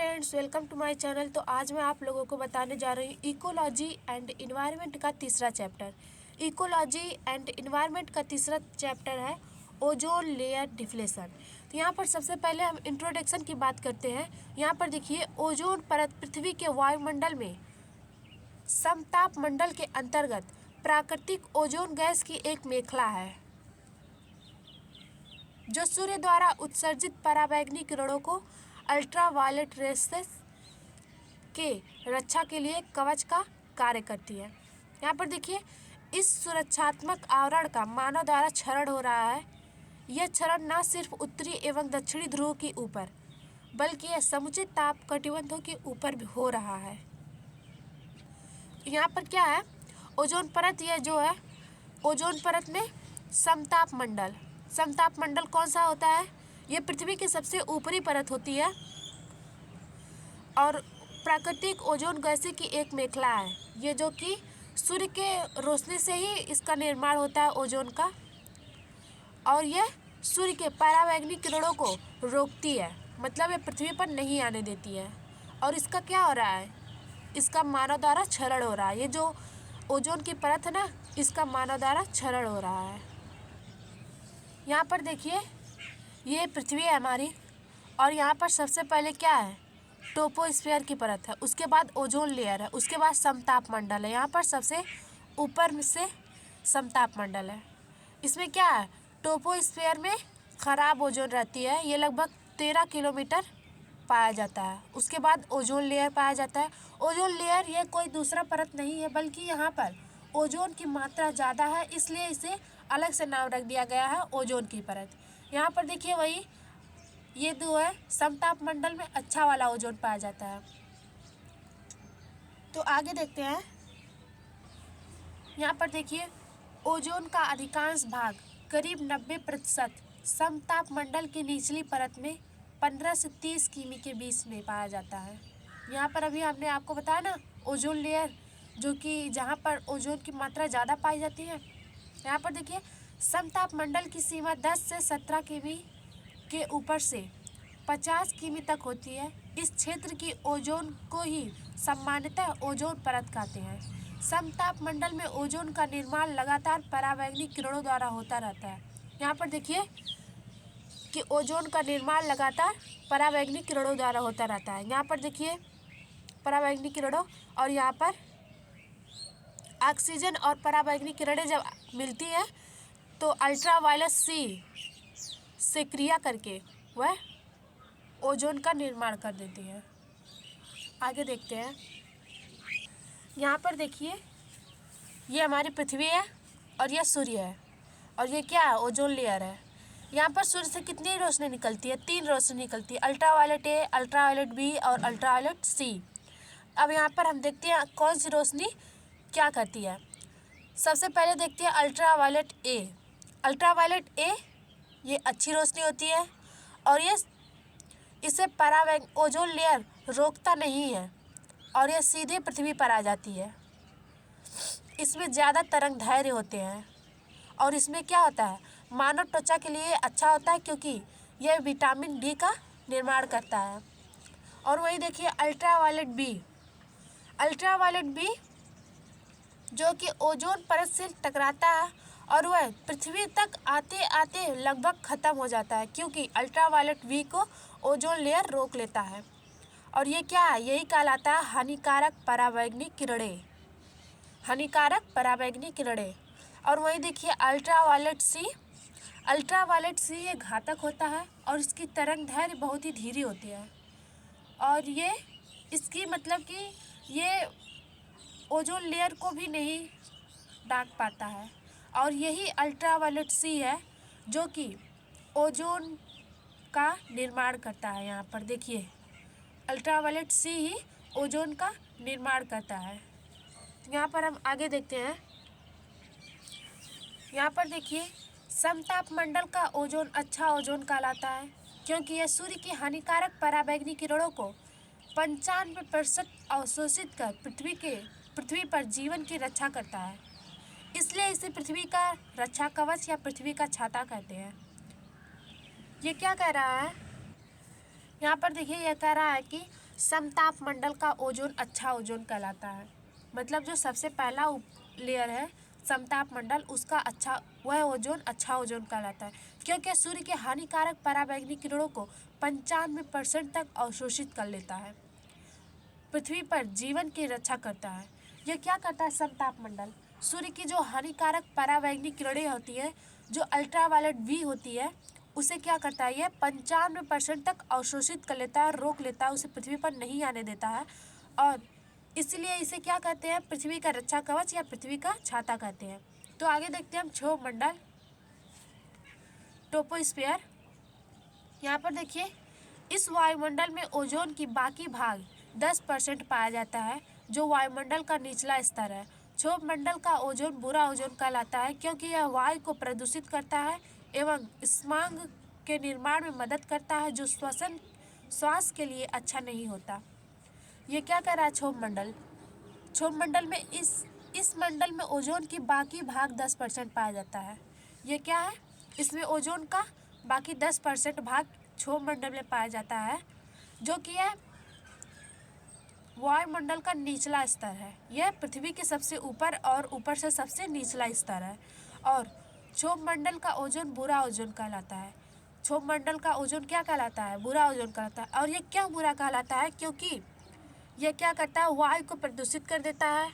Friends, welcome to my channel. तो आज मैं आप लोगों को बताने जा रही हूँ इकोलॉजी एंड इन्वायरमेंट का तीसरा चैप्टर। इकोलॉजी एंड इन्वायरमेंट का तीसरा चैप्टर है ओजोन लेयर डिफ्लेशन। तो यहाँ पर सबसे पहले हम इंट्रोडक्शन की बात करते हैं। यहाँ पर देखिए, ओजोन परत पृथ्वी के वायुमंडल में समताप मंडल के अंतर्गत प्राकृतिक ओजोन गैस की एक मेखला है जो सूर्य द्वारा उत्सर्जित पराबैंगनी किरणों को अल्ट्रावायलेट रेसेस के रक्षा के लिए कवच का कार्य करती है। यहाँ पर देखिए, इस सुरक्षात्मक आवरण का मानव द्वारा क्षरण हो रहा है। यह क्षरण न सिर्फ उत्तरी एवं दक्षिणी ध्रुव के ऊपर बल्कि यह समुचित ताप कटिबंधों के ऊपर भी हो रहा है। यहाँ पर क्या है, ओजोन परत, यह जो है ओजोन परत में समताप मंडल कौन सा होता है? ये पृथ्वी की सबसे ऊपरी परत होती है और प्राकृतिक ओजोन गैस की एक मेखला है। ये जो कि सूर्य के रोशनी से ही इसका निर्माण होता है ओजोन का, और यह सूर्य के पराबैंगनी किरणों को रोकती है, मतलब ये पृथ्वी पर नहीं आने देती है। और इसका क्या हो रहा है? इसका मानव द्वारा क्षरण हो रहा है। ये जो ओजोन की परत है ना, इसका मानव द्वारा क्षरण हो रहा है। यहाँ पर देखिए, ये पृथ्वी है हमारी, और यहाँ पर सबसे पहले क्या है? ट्रोपोस्फीयर की परत है, उसके बाद ओजोन लेयर है, उसके बाद समताप मंडल है। यहाँ पर सबसे ऊपर से समताप मंडल है। इसमें क्या है? ट्रोपोस्फीयर में खराब ओजोन रहती है, ये लगभग 13 किलोमीटर पाया जाता है। उसके बाद ओजोन लेयर पाया जाता है। ओजोन लेयर ये कोई दूसरा परत नहीं है, बल्कि यहाँ पर ओजोन की मात्रा ज़्यादा है, इसलिए इसे अलग से नाम रख दिया गया है ओजोन की परत। यहाँ पर देखिए, वही ये जो है समताप मंडल में अच्छा वाला ओजोन पाया जाता है। तो आगे देखते हैं। यहाँ पर देखिए, ओजोन का अधिकांश भाग करीब 90% समताप मंडल की निचली परत में 15 से 30 किमी के बीच में पाया जाता है। यहाँ पर अभी हमने आपको बताया ना, ओजोन लेयर जो कि जहाँ पर ओजोन की मात्रा ज़्यादा पाई जाती है। यहाँ पर देखिए, समताप मंडल की सीमा 10 से 17 किमी के ऊपर से 50 किमी तक होती है। इस क्षेत्र की ओजोन को ही सामान्यतः ओजोन परत कहते हैं। समताप मंडल में ओजोन का निर्माण लगातार पराबैंगनी किरणों द्वारा होता रहता है। यहाँ पर देखिए कि ओजोन का निर्माण लगातार पराबैंगनी किरणों द्वारा होता रहता है। यहाँ पर देखिए पराबैंगनी किरणों, और यहाँ पर ऑक्सीजन और पराबैंगनी किरणें जब मिलती है तो अल्ट्रावायलेट सी से क्रिया करके वह ओजोन का निर्माण कर देती है। आगे देखते हैं। यहाँ पर देखिए, ये हमारी पृथ्वी है और यह सूर्य है, और ये क्या है? ओजोन लेयर है। यहाँ पर सूर्य से कितनी रोशनी निकलती है? 3 रोशनी निकलती है, अल्ट्रावायलेट ए, अल्ट्रावायलेट बी और अल्ट्रावायलेट सी। अब यहाँ पर हम देखते हैं कौन सी रोशनी क्या करती है। सबसे पहले देखते हैं अल्ट्रावायलेट ए। अल्ट्रावायलेट ए ये अच्छी रोशनी होती है, और ये इसे ओजोन लेयर रोकता नहीं है, और यह सीधे पृथ्वी पर आ जाती है। इसमें ज़्यादा तरंग दैर्घ्य होते हैं, और इसमें क्या होता है? मानव त्वचा के लिए अच्छा होता है, क्योंकि यह विटामिन डी का निर्माण करता है। और वही देखिए अल्ट्रावायलेट बी जो कि ओजोन परत से टकराता है, और वह पृथ्वी तक आते आते लगभग ख़त्म हो जाता है, क्योंकि अल्ट्रावायलेट बी को ओजोन लेयर रोक लेता है। और ये क्या है? यही कहलाता है हानिकारक पराबैंगनी किरणें। और वही देखिए अल्ट्रावायलेट सी ये घातक होता है, और इसकी तरंग दैर्घ्य बहुत ही धीरे होती है, और ये इसकी मतलब कि ये ओजोन लेयर को भी नहीं ढक पाता है। और यही अल्ट्रावायलेट सी है जो कि ओजोन का निर्माण करता है। यहाँ पर देखिए, अल्ट्रावायलेट सी ही ओजोन का निर्माण करता है। यहाँ पर हम आगे देखते हैं। यहाँ पर देखिए, समताप मंडल का ओजोन अच्छा ओजोन कहलाता है, क्योंकि यह सूर्य की हानिकारक पराबैंगनी किरणों को 95% अवशोषित कर पृथ्वी पर जीवन की रक्षा करता है। इसलिए इसे पृथ्वी का रक्षा कवच या पृथ्वी का छाता कहते हैं। ये क्या कह रहा है? यहाँ पर देखिए, यह कह रहा है कि समताप मंडल का ओजोन अच्छा ओजोन कहलाता है। मतलब जो सबसे पहला लेयर है समताप मंडल, उसका अच्छा वह ओजोन अच्छा ओजोन कहलाता है, क्योंकि सूर्य के हानिकारक पराबैंगनी किरणों को 95% तक अवशोषित कर लेता है, पृथ्वी पर जीवन की रक्षा करता है। यह क्या करता है समताप मंडल? सूर्य की जो हानिकारक पराबैंगनी किरणें होती है, जो अल्ट्रावायलेट बी होती है, उसे क्या करता है? यह 95% तक अवशोषित कर लेता है, रोक लेता है, उसे पृथ्वी पर नहीं आने देता है, और इसलिए इसे क्या कहते हैं? पृथ्वी का रक्षा कवच या पृथ्वी का छाता कहते हैं। तो आगे देखते हैं हम क्षोभ मंडल, ट्रोपोस्फियर। यहाँ पर देखिए, इस वायुमंडल में ओजोन की बाकी भाग 10% पाया जाता है, जो वायुमंडल का निचला स्तर है। क्षोभ मंडल का ओजोन बुरा ओजोन कहलाता है, क्योंकि यह वायु को प्रदूषित करता है एवं स्माग के निर्माण में मदद करता है, जो श्वास के लिए अच्छा नहीं होता। ये क्या कह रहा है क्षोभ मंडल? क्षोभ मंडल में इस मंडल में ओजोन की बाकी भाग 10% पाया जाता है। ये क्या है? इसमें ओजोन का बाकी 10% भाग क्षोभ मंडल में पाया जाता है, जो कि यह वायुमंडल का निचला स्तर है। यह पृथ्वी के सबसे ऊपर और ऊपर से सबसे निचला स्तर है, और क्षोभ मंडल का ओजोन बुरा ओजोन कहलाता है। क्षोभ मंडल का ओजोन क्या कहलाता है? बुरा ओजोन कहलाता है। और ये क्यों बुरा कहलाता है? क्योंकि यह क्या करता है? वायु को प्रदूषित कर देता है,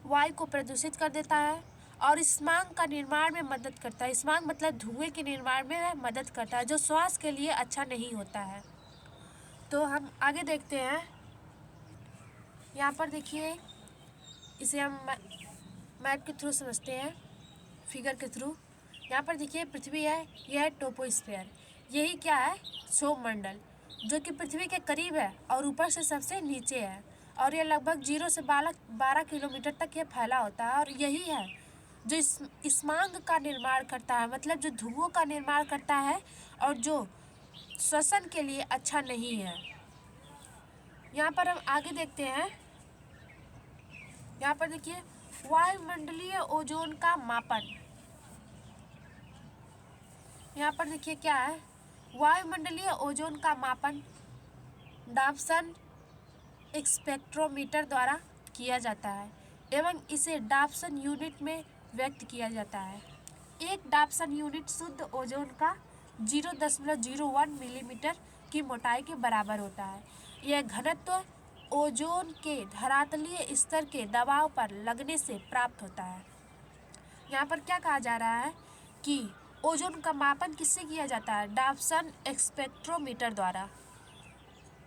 वायु को प्रदूषित कर देता है, और स्माग का निर्माण में मदद करता है। स्माग मतलब धुएं के निर्माण में मदद करता है, जो श्वास के लिए अच्छा नहीं होता है। तो हम आगे देखते हैं। यहाँ पर देखिए, इसे हम मैप के थ्रू समझते हैं, फिगर के थ्रू। यहाँ पर देखिए पृथ्वी है, यह है ट्रोपोस्फियर। यही क्या है? क्षोभ मंडल, जो कि पृथ्वी के करीब है और ऊपर से सबसे नीचे है, और यह लगभग 0 से 12 किलोमीटर तक यह फैला होता है। और यही है जो स्माग का निर्माण करता है, मतलब जो धुओं का निर्माण करता है और जो श्वसन के लिए अच्छा नहीं है। यहाँ पर हम आगे देखते हैं। यहाँ पर देखिए वायुमंडलीय ओजोन का मापन। यहाँ पर देखिए क्या है? वायुमंडलीय ओजोन का मापन डाप्सन स्पेक्ट्रोमीटर द्वारा किया जाता है, एवं इसे डाप्सन यूनिट में व्यक्त किया जाता है। एक डाप्सन यूनिट शुद्ध ओजोन का 0.01 मिलीमीटर की मोटाई के बराबर होता है। यह घनत्व ओजोन के धरातलीय स्तर के दबाव पर लगने से प्राप्त होता है। यहाँ पर क्या कहा जा रहा है कि ओजोन का मापन किससे किया जाता है? डाप्सन स्पेक्ट्रोमीटर द्वारा।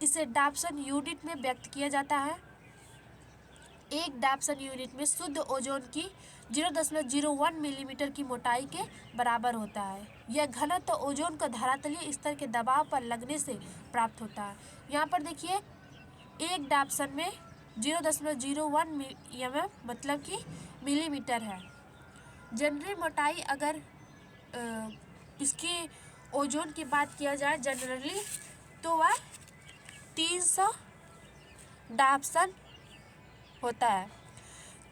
इसे डाप्सन यूनिट में व्यक्त किया जाता है। एक डाप्सन यूनिट में शुद्ध ओजोन की 0.01 मिलीमीटर की मोटाई के बराबर होता है। यह घनत्व ओजोन को धरातलीय स्तर के दबाव पर लगने से प्राप्त होता है। यहाँ पर देखिए, एक डाप्सन में 0.01 mm मतलब कि मिलीमीटर है। जनरल मोटाई, अगर इसकी ओजोन की बात किया जाए जनरली, तो वह 300 डाप्सन होता है,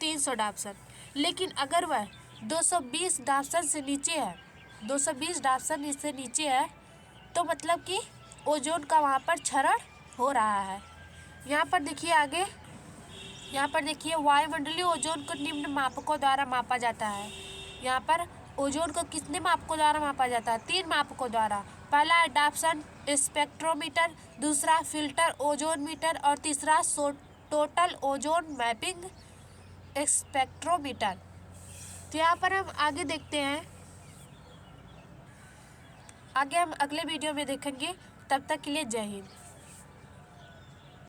300 डाप्सन। लेकिन अगर वह 220 डाप्सन से नीचे है, 220 डाप्सन से नीचे है, तो मतलब कि ओजोन का वहाँ पर क्षरण हो रहा है। यहाँ पर देखिए आगे, यहाँ पर देखिए वायुमंडलीय ओजोन को निम्न मापकों द्वारा मापा जाता है। यहाँ पर ओजोन को कितने मापकों द्वारा मापा जाता है? 3 मापकों द्वारा। पहला है डाप्सन स्पेक्ट्रोमीटर, दूसरा फिल्टर ओजोन मीटर, और तीसरा टोटल ओजोन मैपिंग स्पेक्ट्रोमीटर। तो यहाँ पर हम आगे देखते हैं, आगे हम अगले वीडियो में देखेंगे। तब तक के लिए जय हिंद।